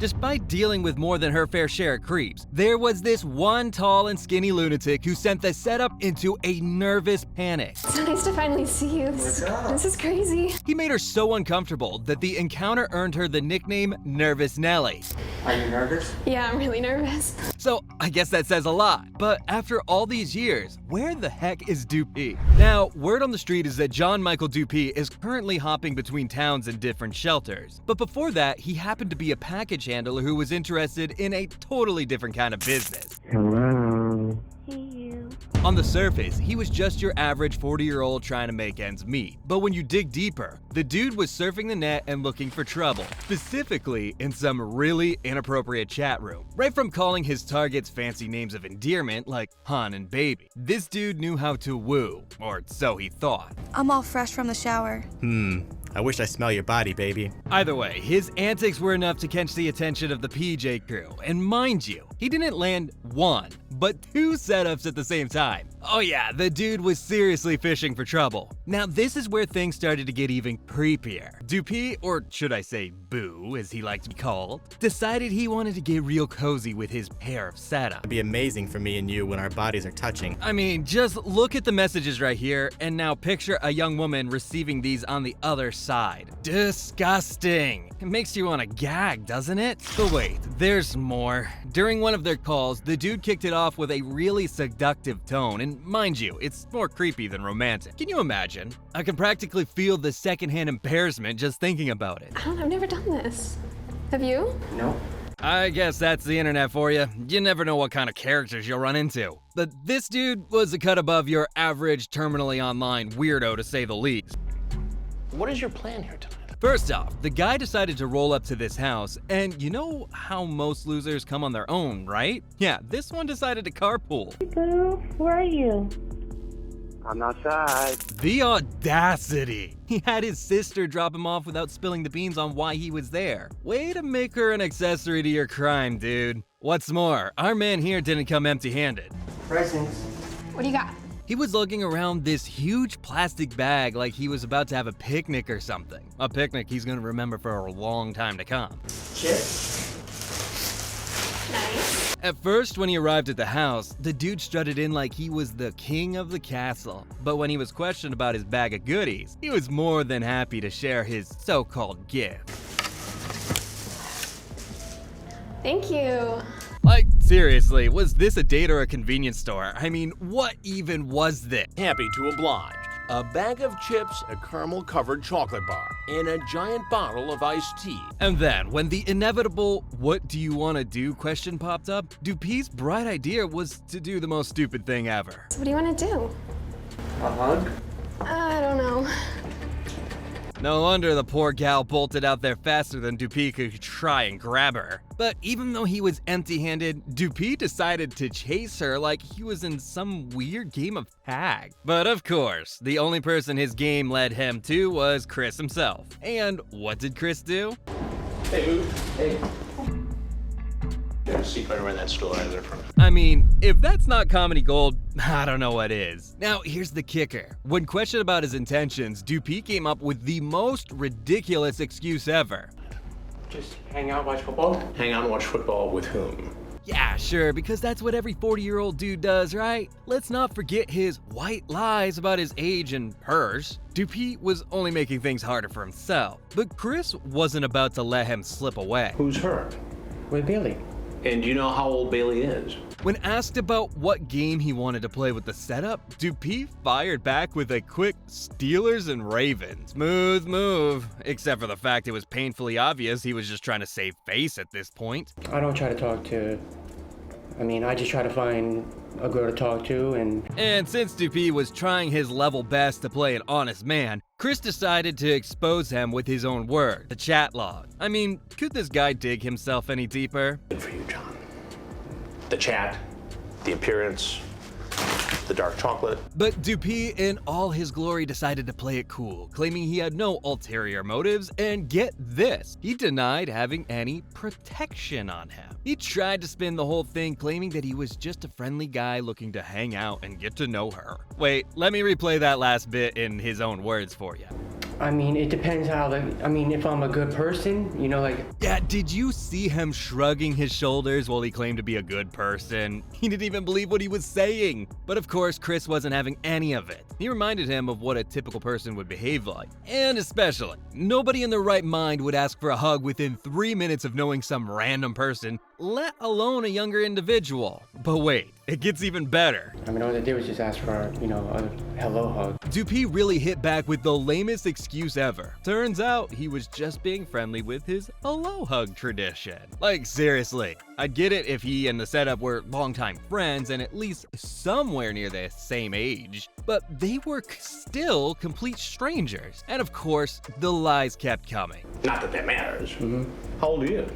Despite dealing with more than her fair share of creeps, there was this one tall and skinny lunatic who sent the setup into a nervous panic. It's nice to finally see you. This is crazy. He made her so uncomfortable that the encounter earned her the nickname Nervous Nelly. Are you nervous? Yeah, I'm really nervous. So I guess that says a lot, but after all these years, where the heck is Dupee? Now, word on the street is that John Michael Dupee is currently hopping between towns and different shelters. But before that, he happened to be a package handler who was interested in a totally different kind of business. Hello. On the surface, he was just your average 40-year-old trying to make ends meet. But when you dig deeper, the dude was surfing the net and looking for trouble, specifically in some really inappropriate chat room. Right from calling his targets fancy names of endearment like hon and baby, this dude knew how to woo, or so he thought. I'm all fresh from the shower. I wish I smell your body, baby. Either way, his antics were enough to catch the attention of the PJ crew, and mind you, he didn't land one, but two setups at the same time. Oh yeah, the dude was seriously fishing for trouble. Now this is where things started to get even creepier. Dupee, or should I say Boo as he liked to be called, decided he wanted to get real cozy with his pair of setups. It'd be amazing for me and you when our bodies are touching. I mean, just look at the messages right here, and now picture a young woman receiving these on the other side. Disgusting. It makes you want to gag, doesn't it? But wait, there's more. During one of their calls, the dude kicked it off with a really seductive tone, and mind you, it's more creepy than romantic. Can you imagine? I can practically feel the secondhand embarrassment just thinking about it. I've never done this. Have you? No. I guess that's the internet for you. You never know what kind of characters you'll run into. But this dude was a cut above your average terminally online weirdo, to say the least. What is your plan here tonight? First off, the guy decided to roll up to this house, and you know how most losers come on their own, right? Yeah, this one decided to carpool. Hey, boo, where are you? I'm outside. The audacity! He had his sister drop him off without spilling the beans on why he was there. Way to make her an accessory to your crime, dude. What's more, our man here didn't come empty-handed. Presents. What do you got? He was lugging around this huge plastic bag like he was about to have a picnic or something. A picnic he's gonna remember for a long time to come. Chips. Nice. At first, when he arrived at the house, the dude strutted in like he was the king of the castle. But when he was questioned about his bag of goodies, he was more than happy to share his so-called gift. Thank you. Like, seriously, was this a date or a convenience store? I mean, what even was this? Happy to oblige. A bag of chips, a caramel-covered chocolate bar, and a giant bottle of iced tea. And then, when the inevitable "what do you want to do" question popped up, Dupee's bright idea was to do the most stupid thing ever. So what do you want to do? A hug? I don't know. No wonder the poor gal bolted out there faster than Dupee could try and grab her. But even though he was empty-handed, Dupee decided to chase her like he was in some weird game of tag. But of course, the only person his game led him to was Chris himself. And what did Chris do? Hey, Boo. Hey. There's a seat right around that stool right there in front of I mean, if that's not comedy gold, I don't know what is. Now, here's the kicker. When questioned about his intentions, Dupee came up with the most ridiculous excuse ever. Just hang out, watch football? Hang out and watch football with whom? Yeah, sure, because that's what every 40-year-old dude does, right? Let's not forget his white lies about his age and hers. Dupee was only making things harder for himself, but Chris wasn't about to let him slip away. Who's her? With Billy. And do you know how old Bailey is? When asked about what game he wanted to play with the setup, Dupee fired back with a quick Steelers and Ravens. Smooth move, except for the fact it was painfully obvious he was just trying to save face at this point. I don't try to talk to, I just try to find a girl to talk to And since Dupee was trying his level best to play an honest man, Chris decided to expose him with his own word, the chat log. I mean, could this guy dig himself any deeper? Good for you, John. The chat, the appearance, the dark chocolate. But Dupee, in all his glory, decided to play it cool, claiming he had no ulterior motives, and get this, he denied having any protection on him. He tried to spin the whole thing, claiming that he was just a friendly guy looking to hang out and get to know her. Wait, let me replay that last bit in his own words for you. I mean, it depends how if I'm a good person, you know, like, Yeah, did you see him shrugging his shoulders while he claimed to be a good person? He didn't even believe what he was saying. But of course, Chris wasn't having any of it. He reminded him of what a typical person would behave like. And especially, nobody in their right mind would ask for a hug within 3 minutes of knowing some random person, let alone a younger individual. But wait, it gets even better. I mean, all they did was just ask for, you know, a hello hug. Dupee really hit back with the lamest excuse ever. Turns out he was just being friendly with his hello hug tradition. Like, seriously, I'd get it if he and the setup were longtime friends and at least somewhere near the same age. But they were still complete strangers. And of course, the lies kept coming. Not that that matters. How old are you?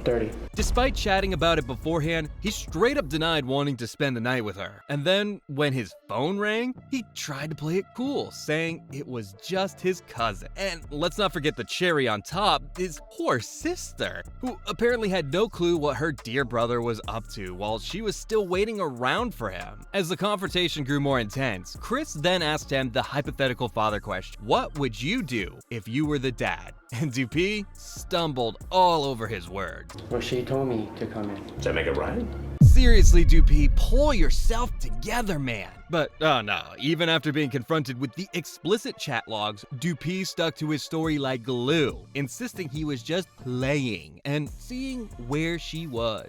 30. Despite chatting about it beforehand, he straight up denied wanting to spend the night with her. And then, when his phone rang, he tried to play it cool, saying it was just his cousin. And let's not forget the cherry on top, his poor sister, who apparently had no clue what her dear brother was up to while she was still waiting around for him. As the confrontation grew more intense, Chris then asked him the hypothetical father question: what would you do if you were the dad? And Dupee stumbled all over his words. Well, she told me to come in. Does that make it right? Seriously, Dupee, pull yourself together, man. But, oh no, even after being confronted with the explicit chat logs, Dupee stuck to his story like glue, insisting he was just playing and seeing where she was.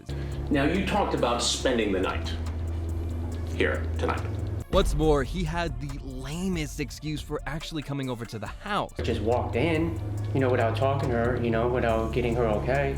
Now, you talked about spending the night here tonight. What's more, he had the lamest excuse for actually coming over to the house. I just walked in, you know, without talking to her, you know, without getting her okay.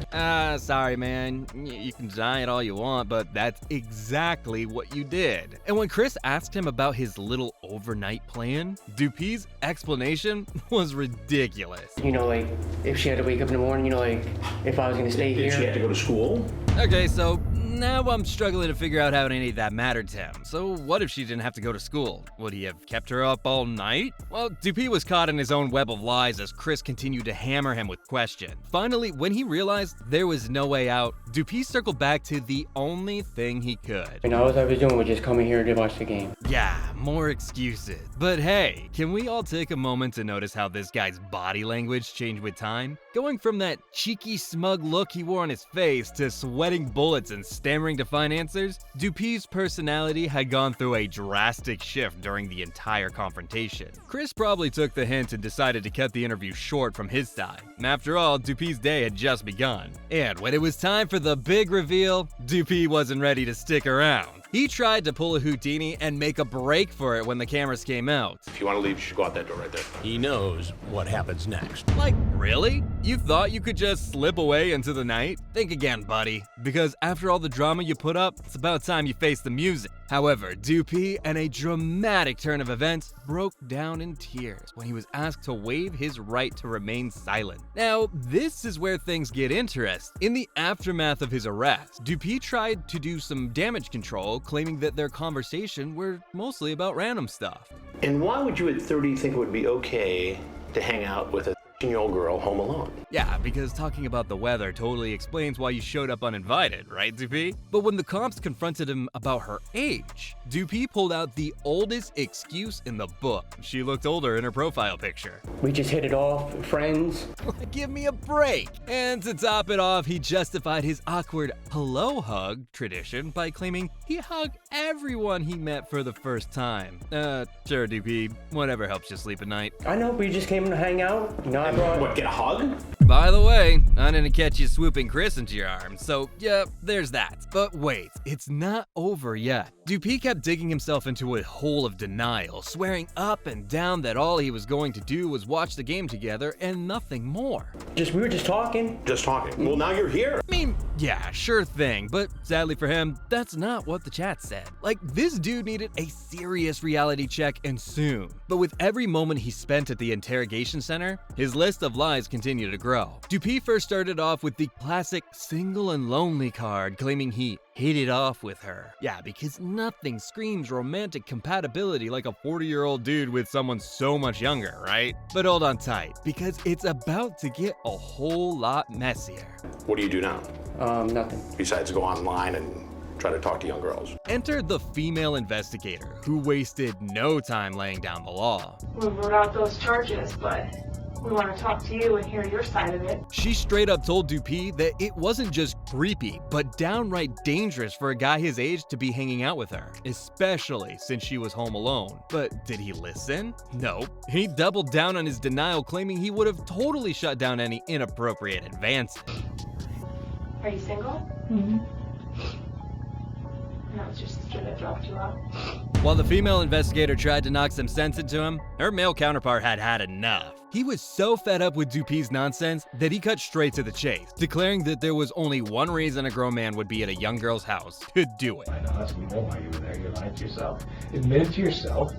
Sorry, man. You can deny it all you want, but that's exactly what you did. And when Chris asked him about his little overnight plan, Dupee's explanation was ridiculous. You know, like, if she had to wake up in the morning, you know, like, if I was gonna stay here. Did she have to go to school? Okay, so now I'm struggling to figure out how any of that mattered to him. So what if she didn't have to go to school? Would he have kept her up all night? Well, Dupee was caught in his own web of lies as Chris continued to hammer him with questions. Finally, when he realized there was no way out, Dupee circled back to the only thing he could. And all I was doing was just coming here to watch the game. Yeah, more excuses. But hey, can we all take a moment to notice how this guy's body language changed with time? Going from that cheeky, smug look he wore on his face to sweating bullets and stammering to find answers, Dupee's personality had gone through a drastic shift during the entire confrontation. Chris probably took the hint and decided to cut the interview short from his side. After all, Dupee's day had just begun. And when it was time for the big reveal, Dupee wasn't ready to stick around. He tried to pull a Houdini and make a break for it when the cameras came out. If you want to leave, you should go out that door right there. He knows what happens next. Like, really? You thought you could just slip away into the night? Think again, buddy. Because after all the drama you put up, it's about time you face the music. However, Dupee, in a dramatic turn of events, broke down in tears when he was asked to waive his right to remain silent. Now, this is where things get interesting. In the aftermath of his arrest, Dupee tried to do some damage control, claiming that their conversation were mostly about random stuff. And why would you at 30 think it would be okay to hang out with a 13-year-old girl home alone? Yeah, because talking about the weather totally explains why you showed up uninvited, right, Dupee? But when the cops confronted him about her age, Dupee pulled out the oldest excuse in the book. She looked older in her profile picture. We just hit it off, friends. Give me a break! And to top it off, he justified his awkward hello hug tradition by claiming he hugged everyone he met for the first time. Sure, Dupee, whatever helps you sleep at night. I know, we just came to hang out. You know, I brought. What, get a hug? By the way, I didn't catch you swooping Chris into your arms, so yeah, there's that. But wait, it's not over yet. Dupee kept digging himself into a hole of denial, swearing up and down that all he was going to do was watch the game together and nothing more. We were just talking. Just talking. Well, now you're here. I mean, yeah, sure thing, but sadly for him, that's not what the chat said. Like, this dude needed a serious reality check and soon. But with every moment he spent at the interrogation center, his list of lies continued to grow. Dupee first started off with the classic single and lonely card, claiming he hit it off with her. Yeah, because nothing screams romantic compatibility like a 40-year-old dude with someone so much younger, right? But hold on tight, because it's about to get a whole lot messier. What do you do now? Nothing. Besides go online and try to talk to young girls. Enter the female investigator, who wasted no time laying down the law. We wrote out those charges, but we want to talk to you and hear your side of it. She straight up told Dupee that it wasn't just creepy, but downright dangerous for a guy his age to be hanging out with her, especially since she was home alone. But did he listen? No. He doubled down on his denial, claiming he would have totally shut down any inappropriate advances. Are you single? Mm-hmm. No, it's just sister that dropped you off. While the female investigator tried to knock some sense into him, her male counterpart had had enough. He was so fed up with Dupee's nonsense that he cut straight to the chase, declaring that there was only one reason a grown man would be at a young girl's house: to do it. I know, as we know why you were there. You're lying to yourself. Admit it to yourself,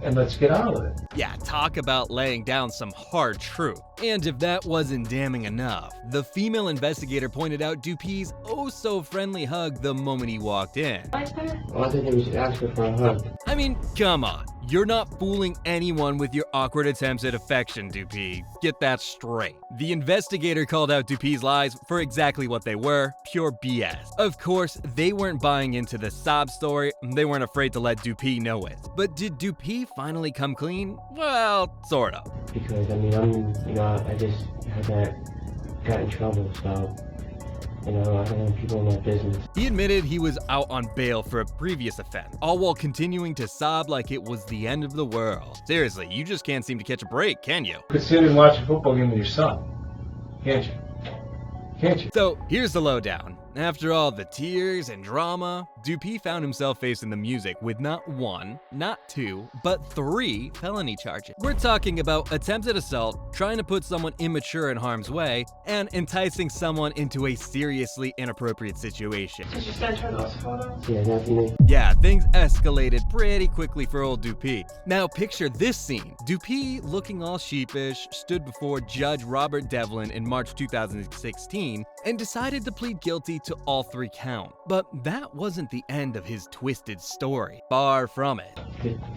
and let's get on with it. Yeah, talk about laying down some hard truth. And if that wasn't damning enough, the female investigator pointed out Dupee's oh-so-friendly hug the moment he walked in. Like that? All I think was ask her for a hug. I mean, come on. You're not fooling anyone with your awkward attempts at affection, Dupee. Get that straight. The investigator called out Dupee's lies for exactly what they were: pure BS. Of course, they weren't buying into the sob story. They weren't afraid to let Dupee know it. But did Dupee finally come clean? Well, sort of. Because, I just got in trouble, so, I don't want people in my business. He admitted he was out on bail for a previous offense, all while continuing to sob like it was the end of the world. Seriously, you just can't seem to catch a break, can you? You could sit and watch a football game with your son, can't you? Can't you? So here's the lowdown. After all the tears and drama, Dupee found himself facing the music with not one, not two, but 3 felony charges. We're talking about attempted assault, trying to put someone immature in harm's way, and enticing someone into a seriously inappropriate situation. Did you send her those photos? Yeah, definitely. Yeah, things escalated pretty quickly for old Dupee. Now picture this scene. Dupee, looking all sheepish, stood before Judge Robert Devlin in March 2016 and decided to plead guilty to all 3 counts. But that wasn't the end of his twisted story. Far from it.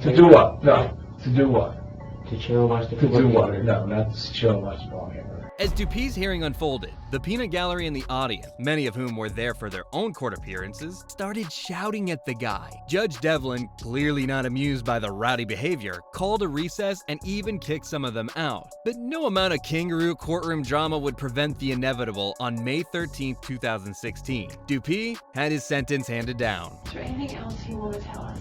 To do what? No. To do what? To chill and watch the To football do game. what? No, not to chill and watch the ball game. As Dupee's hearing unfolded, the peanut gallery and the audience, many of whom were there for their own court appearances, started shouting at the guy. Judge Devlin, clearly not amused by the rowdy behavior, called a recess and even kicked some of them out. But no amount of kangaroo courtroom drama would prevent the inevitable on May 13, 2016. Dupee had his sentence handed down. Is there anything else you want to tell us?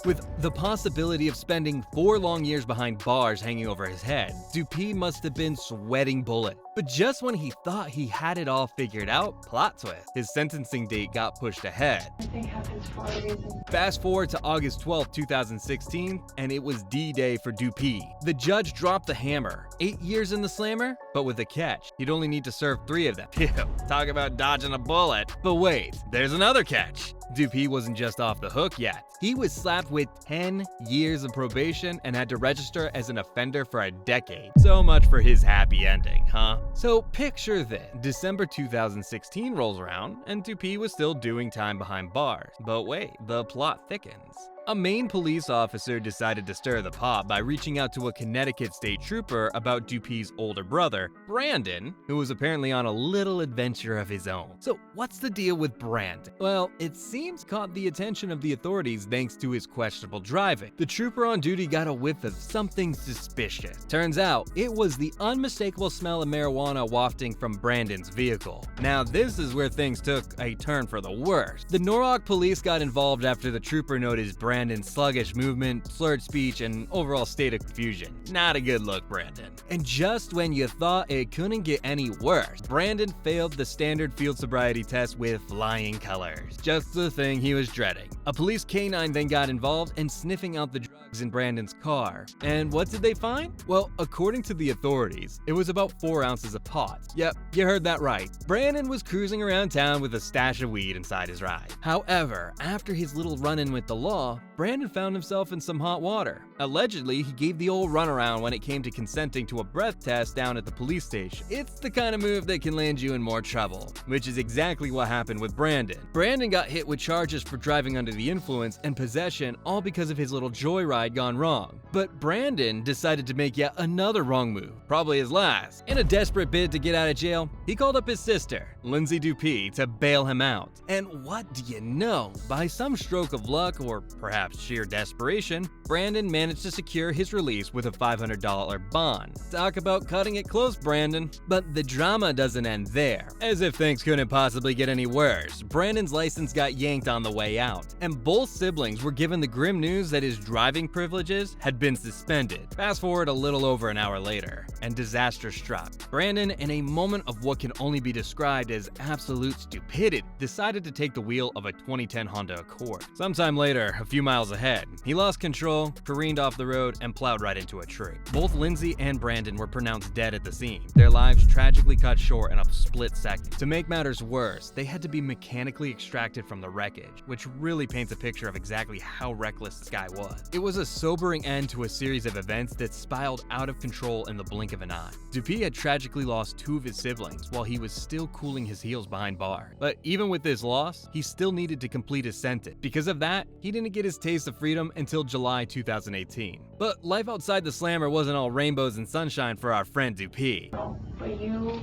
With the possibility of spending 4 long years behind bars hanging over his head, Dupee must have been sweating bullets. But just when he thought he had it all figured out, plot twist, his sentencing date got pushed ahead. Everything happens for a reason. Fast forward to August 12, 2016, and it was D-Day for Dupee. The judge dropped the hammer. 8 years in the slammer, but with a catch. He'd only need to serve 3 of them. Phew, talk about dodging a bullet. But wait, there's another catch. Dupee wasn't just off the hook yet. He was slapped with 10 years of probation and had to register as an offender for a decade. So much for his happy ending, huh? So picture this. December 2016 rolls around, and Dupee was still doing time behind bars. But wait, the plot thickens. A Maine police officer decided to stir the pot by reaching out to a Connecticut state trooper about Dupee's older brother, Brandon, who was apparently on a little adventure of his own. So what's the deal with Brandon? Well, it seems caught the attention of the authorities thanks to his questionable driving. The trooper on duty got a whiff of something suspicious. Turns out, it was the unmistakable smell of marijuana wafting from Brandon's vehicle. Now this is where things took a turn for the worse. The Norwalk police got involved after the trooper noticed Brandon's sluggish movement, slurred speech, and overall state of confusion. Not a good look, Brandon. And just when you thought it couldn't get any worse, Brandon failed the standard field sobriety test with flying colors. Just the thing he was dreading. A police canine then got involved in sniffing out the drugs in Brandon's car. And what did they find? Well, according to the authorities, it was about 4 ounces of pot. Yep, you heard that right. Brandon was cruising around town with a stash of weed inside his ride. However, after his little run-in with the law, Brandon found himself in some hot water. Allegedly, he gave the old runaround when it came to consenting to a breath test down at the police station. It's the kind of move that can land you in more trouble, which is exactly what happened with Brandon. Brandon got hit with charges for driving under the influence and possession, all because of his little joyride had gone wrong. But Brandon decided to make yet another wrong move, probably his last. In a desperate bid to get out of jail, he called up his sister, Lindsay Dupee, to bail him out. And what do you know? By some stroke of luck, or perhaps sheer desperation, Brandon managed to secure his release with a $500 bond. Talk about cutting it close, Brandon. But the drama doesn't end there. As if things couldn't possibly get any worse, Brandon's license got yanked on the way out, and both siblings were given the grim news that his driving privileges had been suspended. Fast forward a little over an hour later, and disaster struck. Brandon, in a moment of what can only be described as absolute stupidity, decided to take the wheel of a 2010 Honda Accord. Sometime later, a few miles ahead, he lost control, careened off the road, and plowed right into a tree. Both Lindsay and Brandon were pronounced dead at the scene, their lives tragically cut short in a split second. To make matters worse, they had to be mechanically extracted from the wreckage, which really paints a picture of exactly how reckless this guy was. It was a sobering end to a series of events that spiraled out of control in the blink of an eye. Dupee had tragically lost 2 of his siblings while he was still cooling his heels behind bars. But even with this loss, he still needed to complete his sentence. Because of that, he didn't get his taste of freedom until July 2018. But life outside the slammer wasn't all rainbows and sunshine for our friend Dupee. But you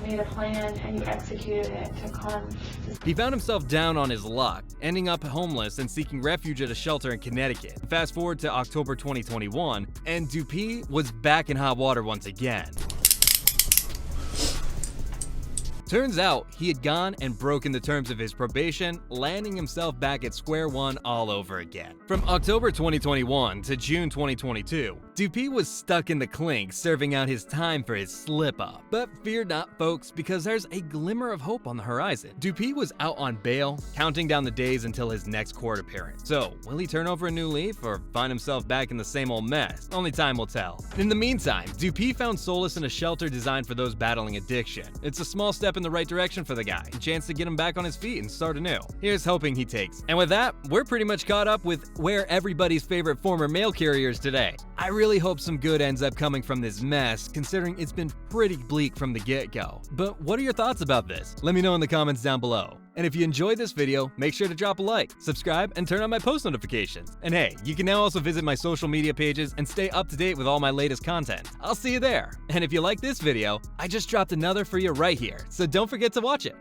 made a plan and you executed it to come. He found himself down on his luck, ending up homeless and seeking refuge at a shelter in Connecticut. Fast forward to October 2021, and Dupee was back in hot water once again. Turns out, he had gone and broken the terms of his probation, landing himself back at square one all over again. From October 2021 to June 2022, Dupee was stuck in the clink serving out his time for his slip-up. But fear not, folks, because there's a glimmer of hope on the horizon. Dupee was out on bail, counting down the days until his next court appearance. So, will he turn over a new leaf or find himself back in the same old mess? Only time will tell. In the meantime, Dupee found solace in a shelter designed for those battling addiction. It's a small step in the right direction for the guy, a chance to get him back on his feet and start anew. Here's hoping he takes. And with that, we're pretty much caught up with where everybody's favorite former mail carrier is today. I really hope some good ends up coming from this mess, considering it's been pretty bleak from the get-go. But what are your thoughts about this? Let me know in the comments down below. And if you enjoyed this video, make sure to drop a like, subscribe, and turn on my post notifications. And hey, you can now also visit my social media pages and stay up to date with all my latest content. I'll see you there. And if you like this video, I just dropped another for you right here, so don't forget to watch it.